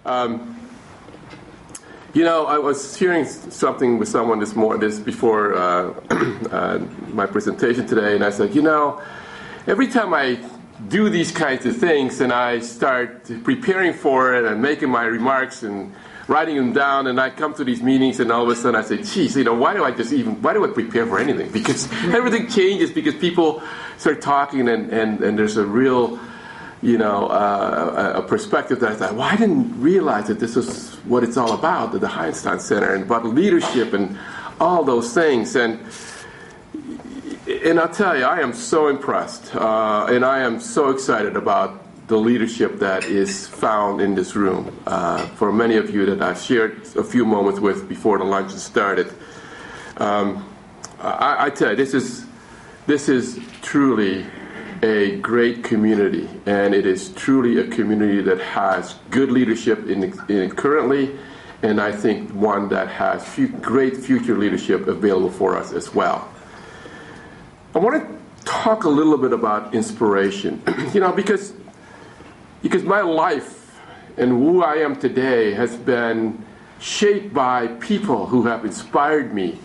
I was hearing something with someone before my presentation today, and I said, every time I do these kinds of things and I start preparing for it and making my remarks and writing them down, and I come to these meetings and all of a sudden I say, geez, why do I prepare for anything? Because everything changes because people start talking and there's a real, a perspective that I thought, well, I didn't realize that this is what it's all about, the Hauenstein Center, and about leadership and all those things. And I'll tell you, I am so impressed, and I am so excited about the leadership that is found in this room. For many of you that I've shared a few moments with before the luncheon started, I tell you, this is truly a great community, and it is truly a community that has good leadership in it currently, and I think one that has great future leadership available for us as well. I want to talk a little bit about inspiration, because my life and who I am today has been shaped by people who have inspired me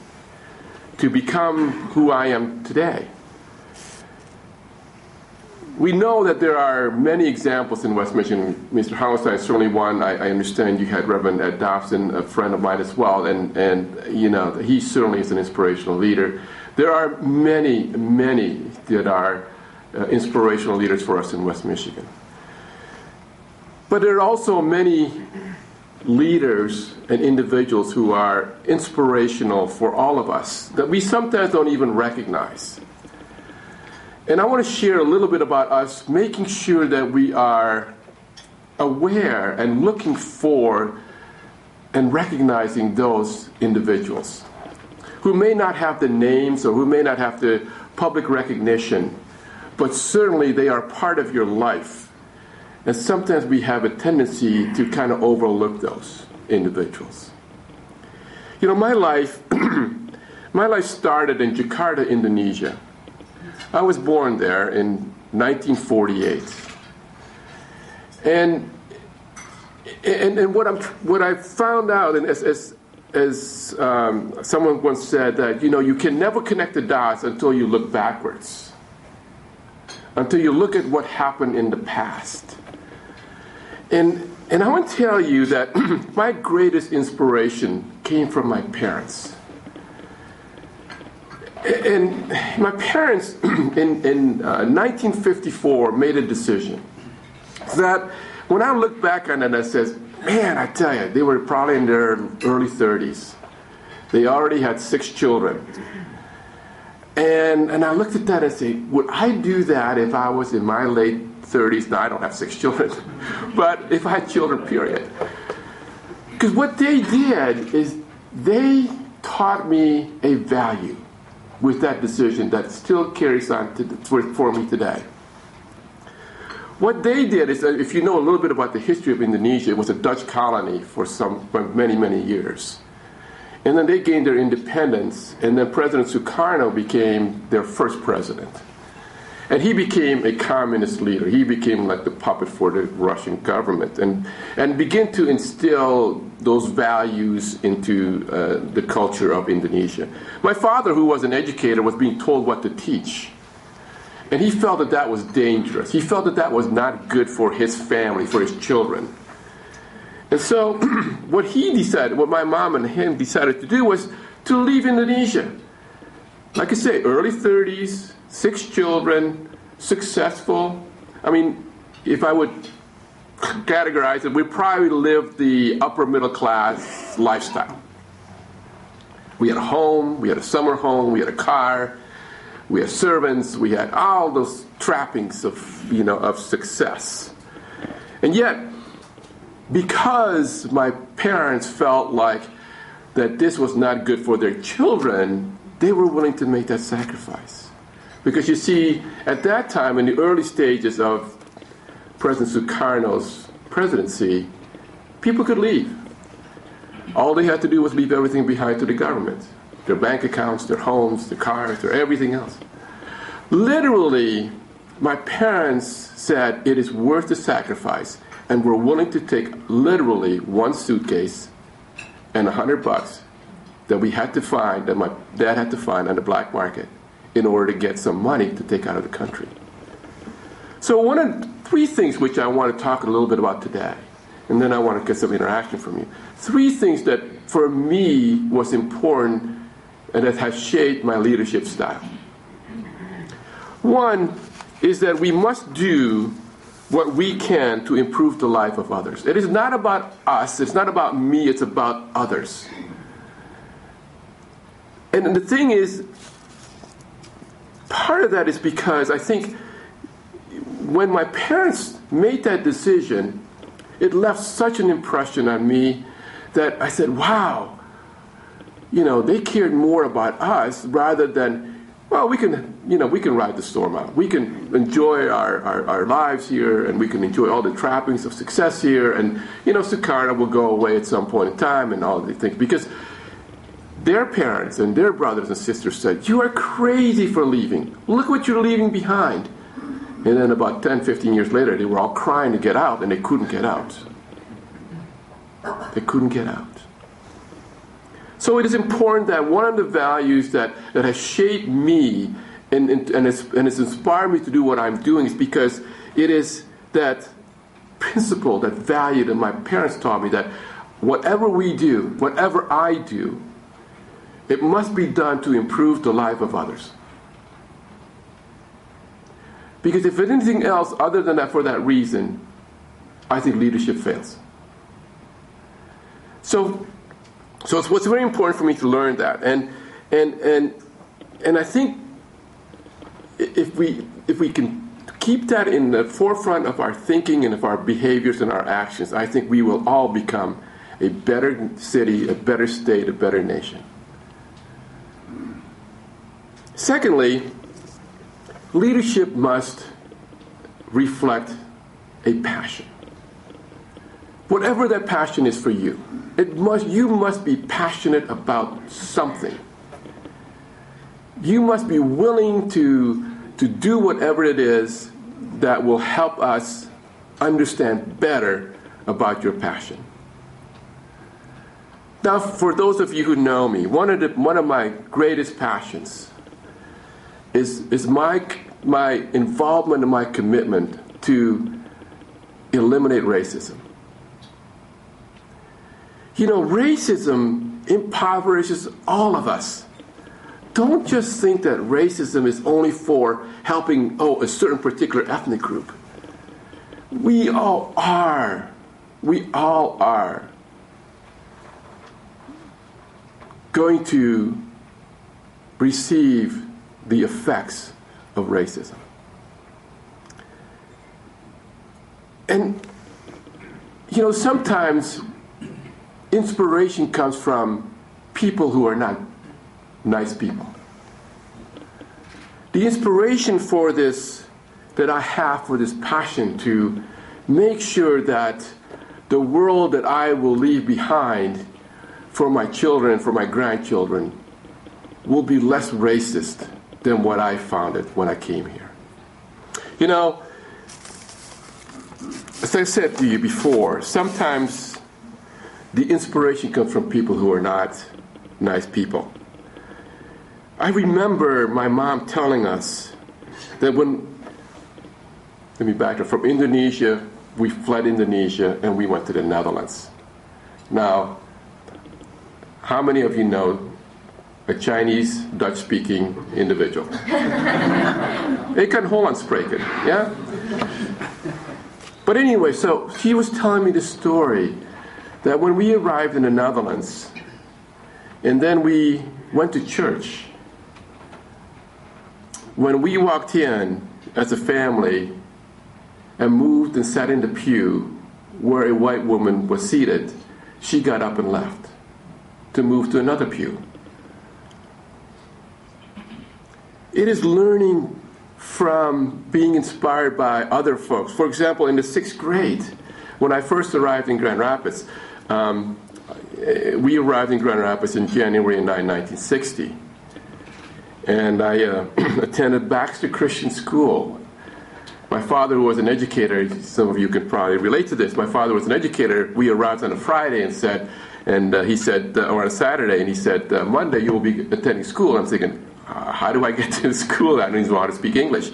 to become who I am today. We know that there are many examples in West Michigan. Mr. Hauenstein is certainly one. I understand you had Reverend Ed Dobson, a friend of mine as well, and he certainly is an inspirational leader. There are many, many that are inspirational leaders for us in West Michigan. But there are also many leaders and individuals who are inspirational for all of us that we sometimes don't even recognize. And I want to share a little bit about us making sure that we are aware and looking for and recognizing those individuals who may not have the names or who may not have the public recognition, but certainly they are part of your life. And sometimes we have a tendency to kind of overlook those individuals. My life started in Jakarta, Indonesia. I was born there in 1948. And what I found out, and as someone once said, that you can never connect the dots until you look backwards, until you look at what happened in the past. And I want to tell you that my greatest inspiration came from my parents. And my parents, in 1954, made a decision that when I look back on it, I says, man, I tell you, they were probably in their early 30s. They already had 6 children. And I looked at that and said, would I do that if I was in my late 30s? Now, I don't have 6 children, but if I had children, period. Because what they did is they taught me a value with that decision that still carries on for me today. What they did is, if you know a little bit about the history of Indonesia, it was a Dutch colony for many, many years. And then they gained their independence, and then President Sukarno became their first president. And he became a communist leader. He became like the puppet for the Russian government and began to instill those values into the culture of Indonesia. My father, who was an educator, was being told what to teach. And he felt that that was dangerous. He felt that that was not good for his family, for his children. And so what my mom and him decided to do was to leave Indonesia. Like I say, early 30s, 6 children, successful. I mean, if I would categorize it, we probably lived the upper middle class lifestyle. We had a home, we had a summer home, we had a car, we had servants, we had all those trappings of success. And yet, because my parents felt like that this was not good for their children, they were willing to make that sacrifice. Because you see, at that time, in the early stages of President Sukarno's presidency, people could leave. All they had to do was leave everything behind to the government. Their bank accounts, their homes, their cars, their everything else. Literally, my parents said it is worth the sacrifice, and were willing to take literally one suitcase and $100 that we had to find, that my dad had to find on the black market in order to get some money to take out of the country. So one of three things which I want to talk a little bit about today, and then I want to get some interaction from you. Three things that for me was important and that has shaped my leadership style. One is that we must do what we can to improve the life of others. It is not about us, it's not about me, it's about others. And the thing is, part of that is because I think when my parents made that decision, it left such an impression on me that I said, wow, they cared more about us rather than, well, we can ride the storm out. We can enjoy our lives here, and we can enjoy all the trappings of success here, and, Sukarno will go away at some point in time and all of these things. Because their parents and their brothers and sisters said, you are crazy for leaving. Look what you're leaving behind. And then about 10, 15 years later, they were all crying to get out, and they couldn't get out. They couldn't get out. So it is important that one of the values that has shaped me and it's inspired me to do what I'm doing is because it is that principle, that value that my parents taught me, that whatever we do, whatever I do, it must be done to improve the life of others. Because if anything else other than that, for that reason, I think leadership fails. So it's what's very important for me to learn that, and I think if we can keep that in the forefront of our thinking and of our behaviors and our actions, I think we will all become a better city, a better state, a better nation. Secondly, leadership must reflect a passion. Whatever that passion is for you, you must be passionate about something. You must be willing to do whatever it is that will help us understand better about your passion. Now, for those of you who know me, one of my greatest passions is my involvement and my commitment to eliminate racism. Racism impoverishes all of us. Don't just think that racism is only for helping, a certain particular ethnic group. We all are going to receive the effects of racism. And, sometimes inspiration comes from people who are not nice people. The inspiration for this, that I have for this passion to make sure that the world that I will leave behind for my children, for my grandchildren, will be less racist than what I found it when I came here. As I said to you before, sometimes the inspiration comes from people who are not nice people. I remember my mom telling us that let me back up, from Indonesia, we fled Indonesia and we went to the Netherlands. Now, how many of you know a Chinese, Dutch-speaking individual? Ik kan Hollands spreken, yeah? But anyway, so she was telling me the story that when we arrived in the Netherlands, and then we went to church, when we walked in as a family and moved and sat in the pew where a white woman was seated, she got up and left to move to another pew. It is learning from being inspired by other folks. For example, in the 6th grade, when I first arrived in Grand Rapids, we arrived in Grand Rapids in January 1960. And I attended Baxter Christian School. My father was an educator. Some of you could probably relate to this. My father was an educator. We arrived on a Friday and he said, or on a Saturday, and he said, Monday you will be attending school. I'm thinking, how do I get to school? I don't even know how to speak English.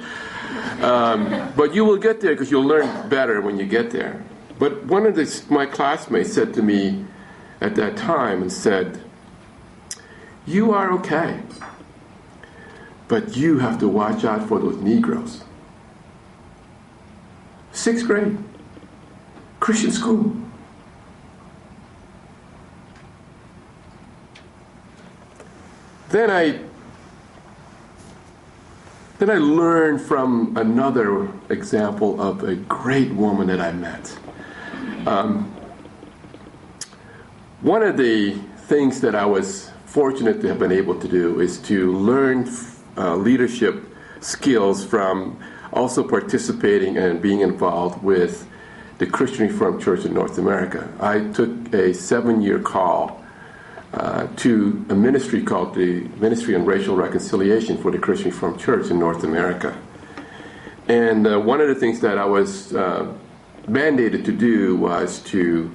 But you will get there because you'll learn better when you get there. But one of my classmates said to me at that time and said, you are okay, but you have to watch out for those Negroes. 6th grade, Christian school. Then I learned from another example of a great woman that I met. One of the things that I was fortunate to have been able to do is to learn leadership skills from also participating and being involved with the Christian Reformed Church in North America. I took a 7-year call to a ministry called the Ministry on Racial Reconciliation for the Christian Reformed Church in North America. And one of the things that I was mandated to do was to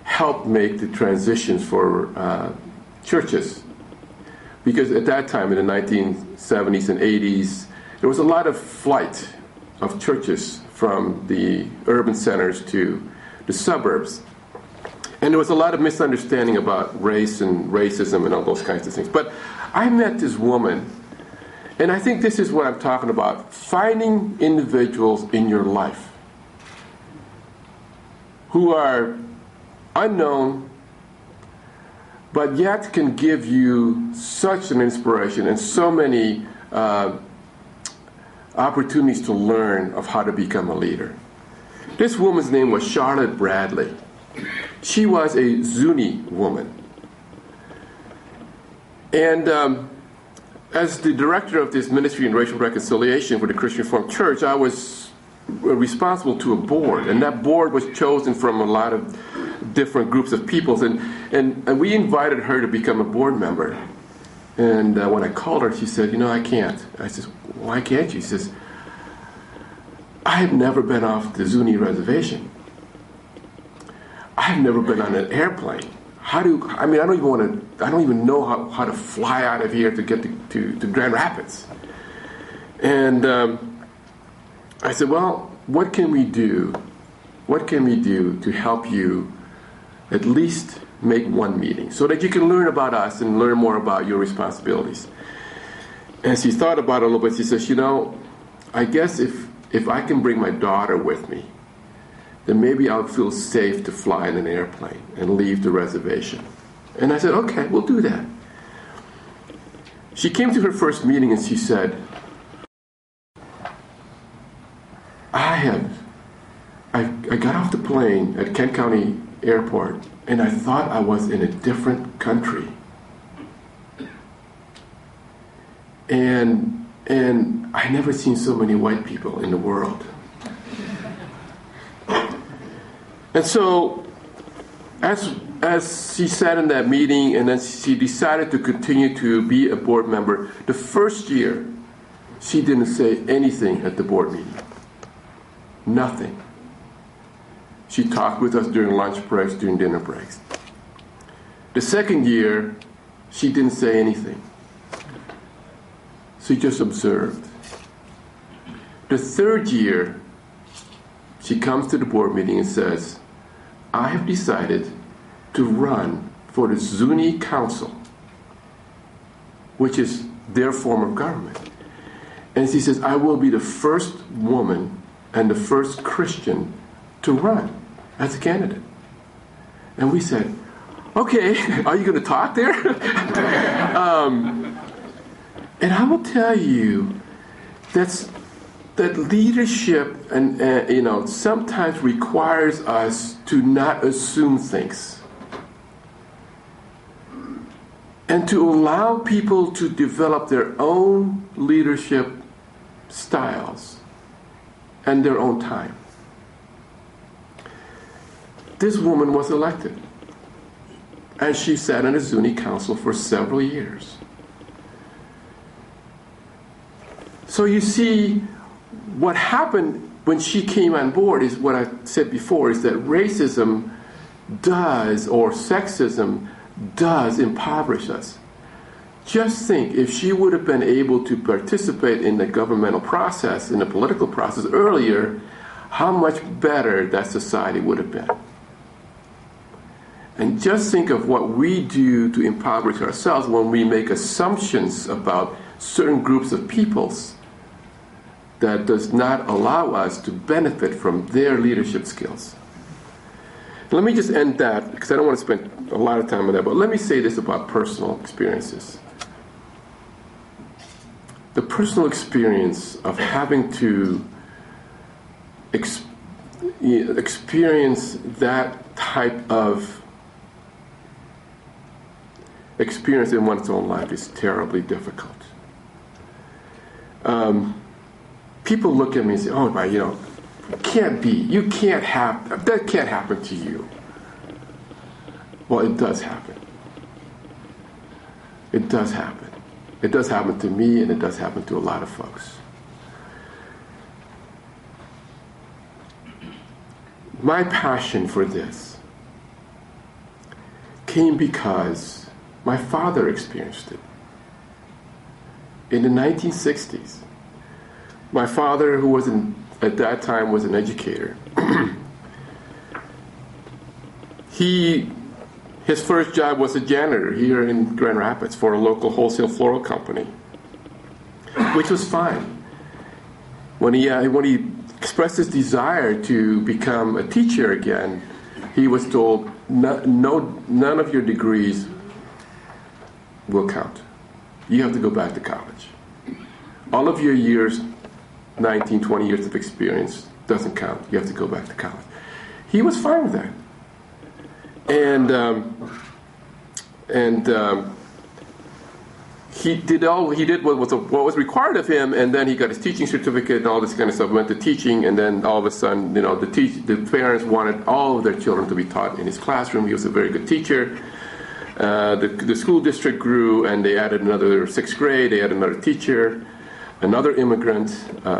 help make the transitions for churches. Because at that time, in the 1970s and 80s, there was a lot of flight of churches from the urban centers to the suburbs. And there was a lot of misunderstanding about race and racism and all those kinds of things. But I met this woman, and I think this is what I'm talking about, finding individuals in your life who are unknown, but yet can give you such an inspiration and so many opportunities to learn of how to become a leader. This woman's name was Charlotte Bradley. She was a Zuni woman. And as the director of this Ministry in Racial Reconciliation for the Christian Reformed Church, I was responsible to a board. And that board was chosen from a lot of different groups of people. And we invited her to become a board member. And when I called her, she said, I can't. I said, why can't you? She says, I have never been off the Zuni reservation. I have never been on an airplane. I don't even know how to fly out of here to get to Grand Rapids. And I said, well, what can we do? What can we do to help you at least make one meeting so that you can learn about us and learn more about your responsibilities? And she thought about it a little bit. She says, I guess if I can bring my daughter with me, then maybe I'll feel safe to fly in an airplane and leave the reservation. And I said, okay, we'll do that. She came to her first meeting and she said, I got off the plane at Kent County Airport and I thought I was in a different country. And I never seen so many white people in the world. And so, as she sat in that meeting, and then she decided to continue to be a board member, the first year, she didn't say anything at the board meeting. Nothing. She talked with us during lunch breaks, during dinner breaks. The second year, she didn't say anything. She just observed. The third year, she comes to the board meeting and says, I have decided to run for the Zuni Council, which is their form of government. And she says, I will be the first woman and the first Christian to run as a candidate. And we said, okay, are you going to talk there? And I will tell you that leadership and sometimes requires us to not assume things and to allow people to develop their own leadership styles and their own time. This woman was elected, and she sat in the Zuni Council for several years. So you see, what happened when she came on board is what I said before, is that racism does, or sexism does, impoverish us. Just think, if she would have been able to participate in the governmental process, in the political process earlier, how much better that society would have been. And just think of what we do to impoverish ourselves when we make assumptions about certain groups of peoples that does not allow us to benefit from their leadership skills. Let me just end that, because I don't want to spend a lot of time on that, but let me say this about personal experiences. The personal experience of having to experience that type of experience in one's own life is terribly difficult. People look at me and say, oh, can't be, that can't happen to you. Well, it does happen. It does happen. It does happen to me, and it does happen to a lot of folks. My passion for this came because my father experienced it. In the 1960s, my father, who at that time was an educator, his first job was a janitor here in Grand Rapids for a local wholesale floral company, which was fine. When he expressed his desire to become a teacher again, he was told, none of your degrees will count. You have to go back to college. All of your years, 19, 20 years of experience doesn't count. You have to go back to college. He was fine with that. And he did what was required of him, and then he got his teaching certificate and all this kind of stuff. Went to teaching, and then all of a sudden, the parents wanted all of their children to be taught in his classroom. He was a very good teacher. The school district grew, and they added another 6th grade. They had another teacher, another immigrant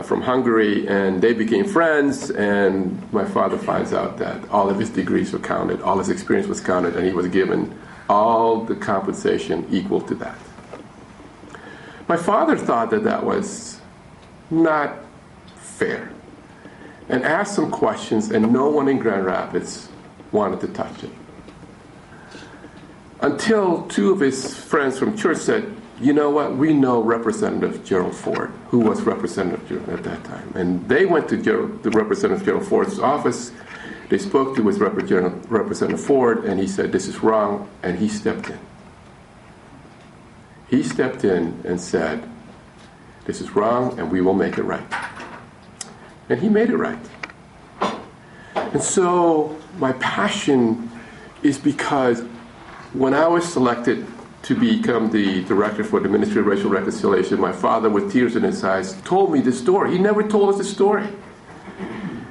from Hungary, and they became friends. And my father finds out that all of his degrees were counted, all his experience was counted, and he was given all the compensation equal to that. My father thought that was not fair, and asked some questions, and no one in Grand Rapids wanted to touch it. Until 2 of his friends from church said, you know what, we know Representative Gerald Ford, who was representative at that time. And they went to the Representative Gerald Ford's office. They spoke to his Representative Ford, and he said, this is wrong, and he stepped in. He stepped in and said, this is wrong, and we will make it right. And he made it right. And so my passion is because when I was selected to become the director for the Ministry of Racial Reconciliation, my father, with tears in his eyes, told me this story. He never told us the story.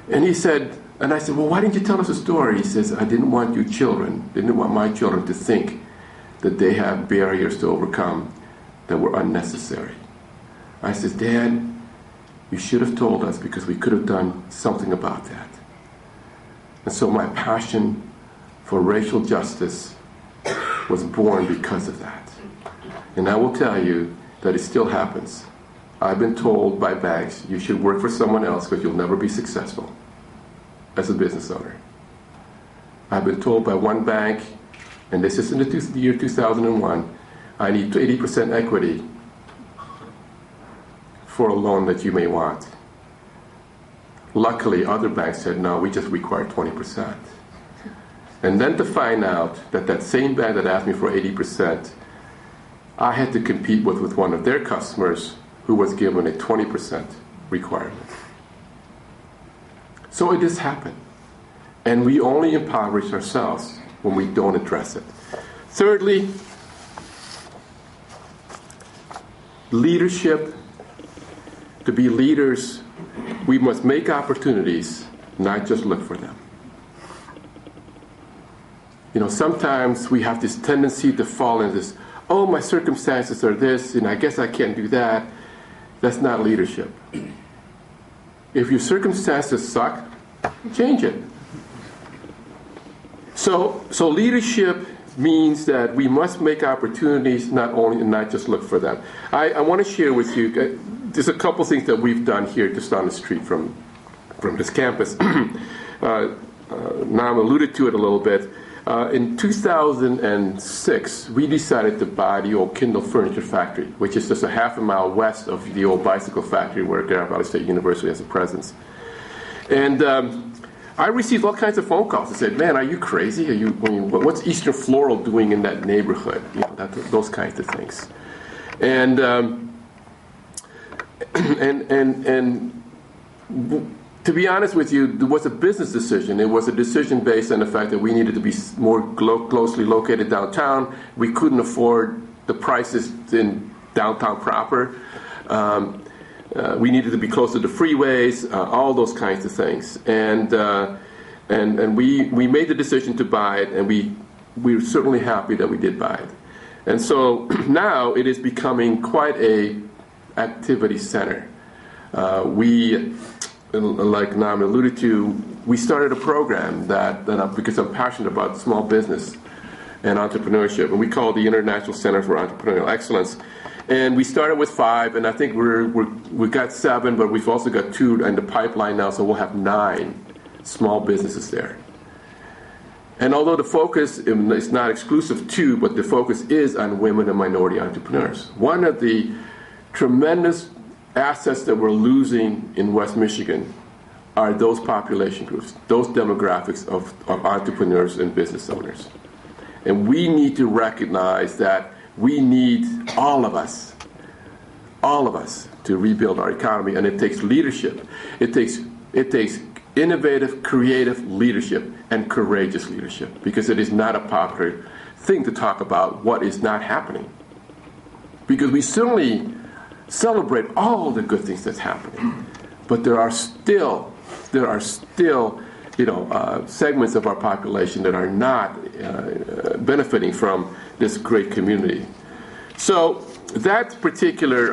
And he said, and I said, well, why didn't you tell us the story? He says, I didn't want my children to think that they have barriers to overcome that were unnecessary. I said, Dad, you should have told us, because we could have done something about that. And so my passion for racial justice was born because of that. And I will tell you that it still happens. I've been told by banks, you should work for someone else because you'll never be successful as a business owner. I've been told by one bank, and this is in the year 2001, I need 80% equity for a loan that you may want. Luckily, other banks said, no, we just require 20%. And then to find out that same bank that asked me for 80%, I had to compete with one of their customers who was given a 20% requirement. So it just happened. And we only impoverish ourselves when we don't address it. Thirdly, leadership. To be leaders, we must make opportunities, not just look for them. Sometimes we have this tendency to fall into this, oh, my circumstances are this, and I guess I can't do that. That's not leadership. If your circumstances suck, change it. So leadership means that we must make opportunities, not just look for them. I want to share with you, there's a couple things that we've done here just down the street from this campus. Nam alluded to it a little bit. In 2006, we decided to buy the old Kindle Furniture Factory, which is just a half a mile west of the old bicycle factory where Grand Valley State University has a presence. And I received all kinds of phone calls that said, "Man, are you crazy? What's Eastern Floral doing in that neighborhood?" Those kinds of things. And to be honest with you, it was a business decision. It was a decision based on the fact that we needed to be more closely located downtown. We couldn't afford the prices in downtown proper. We needed to be closer to freeways, all those kinds of things. And we made the decision to buy it, and we were certainly happy that we did buy it. And so now it is becoming quite a activity center. Like Nam alluded to, we started a program that because I'm passionate about small business and entrepreneurship, and we call it the International Center for Entrepreneurial Excellence. And we started with 5, and I think we got 7, but we've also got 2 in the pipeline now, so we'll have 9 small businesses there. And although the focus is not exclusive to, but the focus is on women and minority entrepreneurs. One of the tremendous assets that we're losing in West Michigan are those population groups, those demographics of entrepreneurs and business owners. And we need to recognize that we need all of us to rebuild our economy, and it takes leadership. It takes innovative, creative leadership and courageous leadership, because it is not a popular thing to talk about what is not happening. Because we certainly celebrate all the good things that's happening, but there are still segments of our population that are not benefiting from this great community. So that particular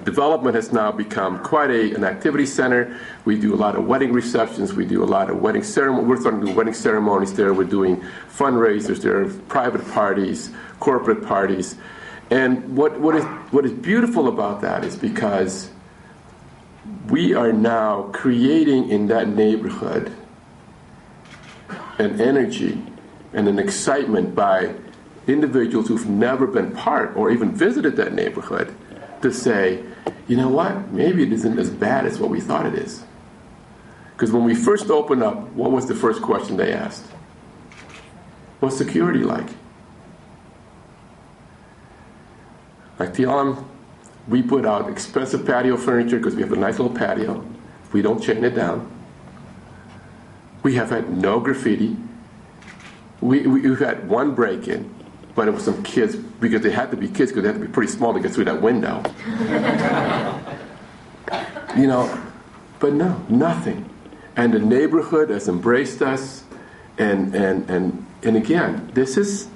development has now become quite an activity center. We do a lot of wedding receptions. We do a lot of wedding ceremonies. We're starting to do wedding ceremonies there. We're doing fundraisers there, private parties, corporate parties. And what is beautiful about that is because we are now creating in that neighborhood an energy and an excitement by individuals who've never been part or even visited that neighborhood to say, you know what, maybe it isn't as bad as what we thought it is. Because when we first opened up, what was the first question they asked? What's security like? I tell them, we put out expensive patio furniture because we have a nice little patio. We don't chain it down. We have had no graffiti. We've had one break-in, but it was some kids, because they had to be kids because they had to be pretty small to get through that window. But no, nothing. And the neighborhood has embraced us. And again, this is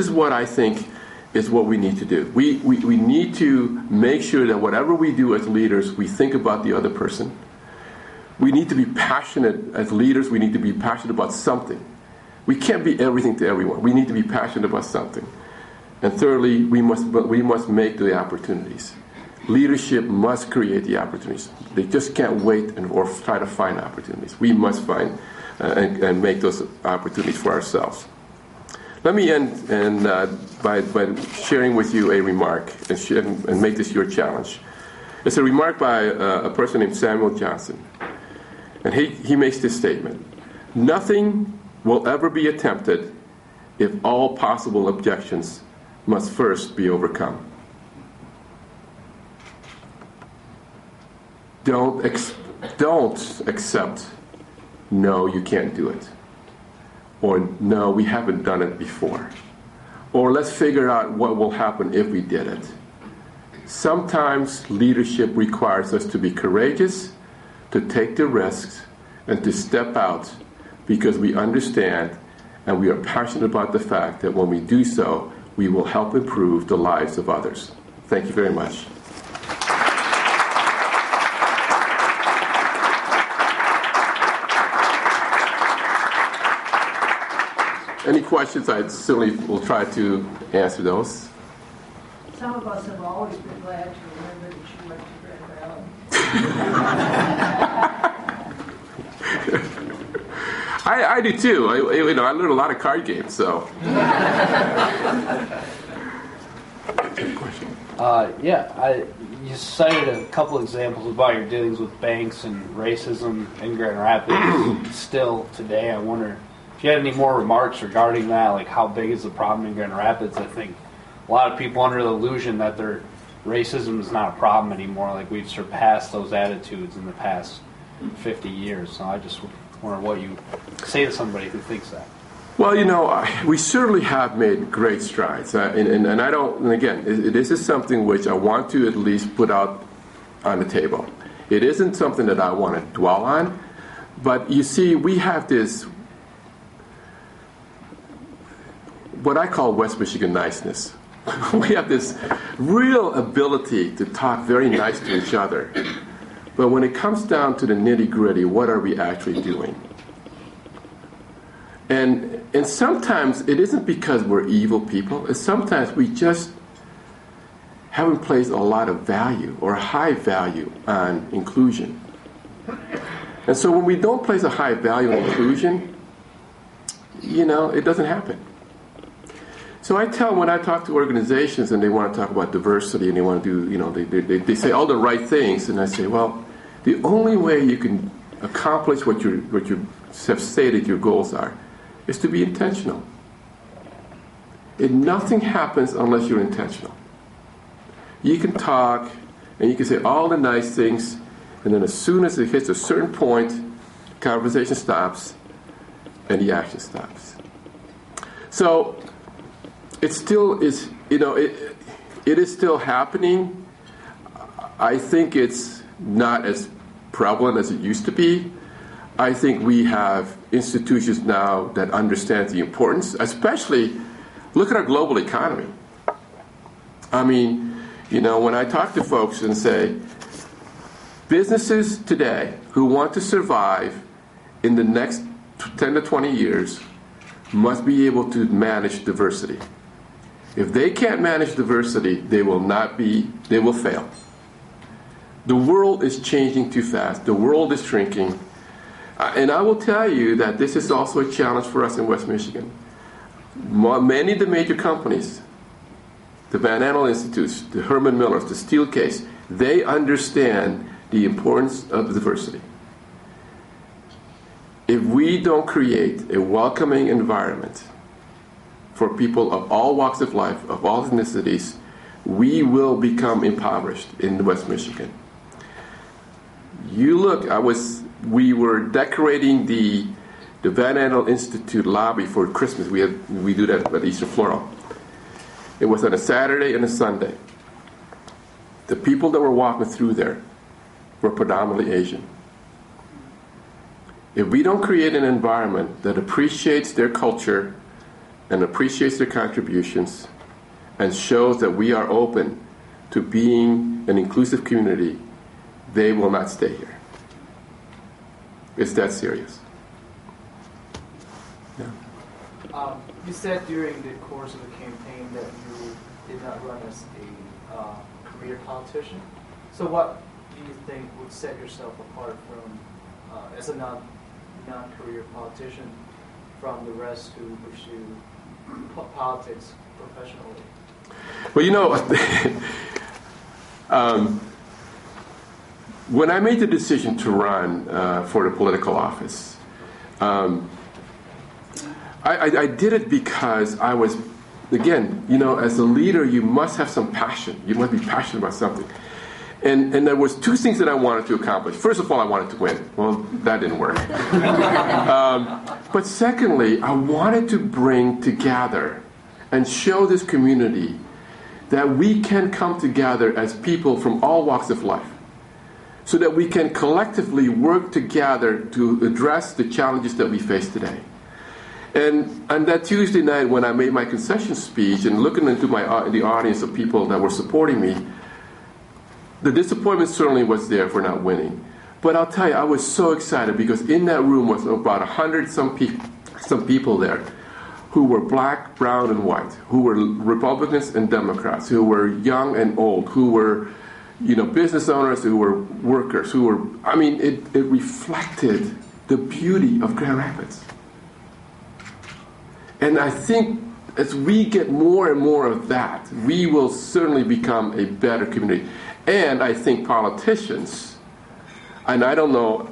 what I think is what we need to do. We need to make sure that whatever we do as leaders, we think about the other person. We need to be passionate as leaders. We need to be passionate about something. We can't be everything to everyone. We need to be passionate about something. And thirdly, we must make the opportunities. Leadership must create the opportunities. They just can't wait or try to find opportunities. We must find and make those opportunities for ourselves. Let me end by sharing with you a remark and make this your challenge. It's a remark by a person named Samuel Johnson. And he makes this statement: nothing will ever be attempted if all possible objections must first be overcome. Don't accept, no, you can't do it. Or no, we haven't done it before. Or let's figure out what will happen if we did it. Sometimes leadership requires us to be courageous, to take the risks, and to step out because we understand and we are passionate about the fact that when we do so, we will help improve the lives of others. Thank you very much. any questions, I certainly will try to answer those. Some of us have always been glad to remember that you went to Grand Valley. I do too. I learned a lot of card games, so. Question. You cited a couple examples about your dealings with banks and racism in Grand Rapids. Still today, I wonder if you had any more remarks regarding that, like how big is the problem in Grand Rapids? I think a lot of people under the illusion that their racism is not a problem anymore, like we've surpassed those attitudes in the past 50 years. So I just wonder what you say to somebody who thinks that. Well, we certainly have made great strides, and I don't. And again, this is something which I want to at least put out on the table. It isn't something that I want to dwell on, but you see, we have this what I call West Michigan niceness. We have this real ability to talk very nice to each other, but when it comes down to the nitty-gritty, what are we actually doing? And sometimes it isn't because we're evil people. It's sometimes we just haven't placed a lot of value or high value on inclusion. And so when we don't place a high value on inclusion, it doesn't happen. So I tell them when I talk to organizations and they want to talk about diversity and they want to do, they say all the right things, and I say, well, the only way you can accomplish what you have stated your goals are is to be intentional. And nothing happens unless you're intentional. You can talk and you can say all the nice things, and then as soon as it hits a certain point, the conversation stops and the action stops. So it still is, it is still happening. I think it's not as prevalent as it used to be. I think we have institutions now that understand the importance, especially, look at our global economy. I mean, when I talk to folks and say, businesses today who want to survive in the next 10 to 20 years must be able to manage diversity. If they can't manage diversity, they will fail. The world is changing too fast. The world is shrinking. And I will tell you that this is also a challenge for us in West Michigan. Many of the major companies, the Van Andel Institutes, the Herman Millers, the Steelcase, they understand the importance of diversity. If we don't create a welcoming environment for people of all walks of life, of all ethnicities, we will become impoverished in West Michigan. We were decorating the Van Andel Institute lobby for Christmas. We do that at Easter Floral. It was on a Saturday and a Sunday. The people that were walking through there were predominantly Asian. If we don't create an environment that appreciates their culture and appreciates their contributions and shows that we are open to being an inclusive community, they will not stay here. It's that serious. Yeah. You said during the course of the campaign that you did not run as a career politician. So what do you think would set yourself apart from, as a non-career politician, from the rest who pursue politics professionally? Well, when I made the decision to run for the political office, I did it because I was, again, as a leader, you must have some passion. You must be passionate about something. And there was two things that I wanted to accomplish. First of all, I wanted to win. Well, that didn't work. But secondly, I wanted to bring together and show this community that we can come together as people from all walks of life, so that we can collectively work together to address the challenges that we face today. And on that Tuesday night when I made my concession speech and looking into the audience of people that were supporting me, the disappointment certainly was there for not winning. But I'll tell you, I was so excited because in that room was about 100 some people there who were black, brown, and white, who were Republicans and Democrats, who were young and old, who were, business owners, who were workers, who were, it reflected the beauty of Grand Rapids. And I think as we get more and more of that, we will certainly become a better community. And I think politicians, and I don't know,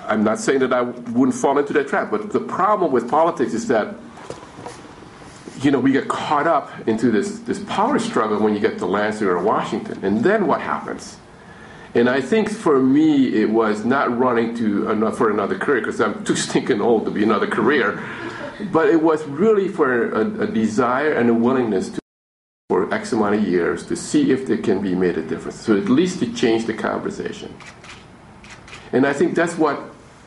I'm not saying that I wouldn't fall into that trap, but the problem with politics is that, we get caught up into this power struggle when you get to Lansing or Washington. And then what happens? And I think for me, it was not running for another career, because I'm too stinking old to be another career. But it was really for a desire and a willingness for X amount of years to see if there can be made a difference. So at least to change the conversation. And I think that's what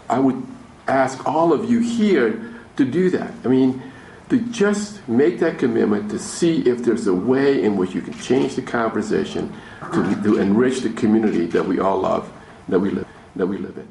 I would ask all of you here to do that. To just make that commitment to see if there's a way in which you can change the conversation to enrich the community that we all love, that we live in.